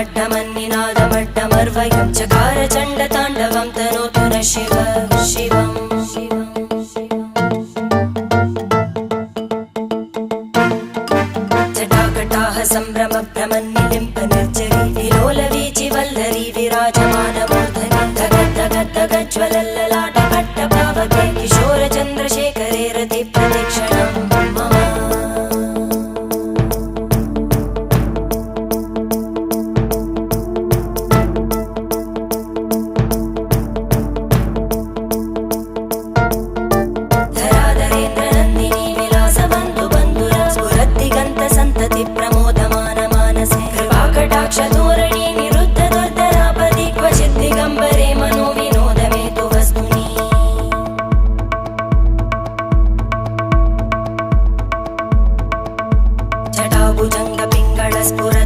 नादमड्डमर्वयं चकार चण्डताण्डवं तनोतु न शिव शिवम् जटाकटाः सम्भ्रमभ्रमन्निलिम्प निर्जरी विलोलवीचि वल्लरी विराजमानमूर्धनि धगद्धगद्धगज्ज्वलल्ललाटकट्टपावके किशोरचन्द्रशेखरे रतिप्रदक्षिणं मम प्रमोदमानमानसे कृपाकटाक्षधोरणी निरुद्धदुर्धरापदि क्वचित् दिगम्बरे मनोविनोदमेतु वस्तुनि जटाभुजङ्गपिङ्गळस्फुर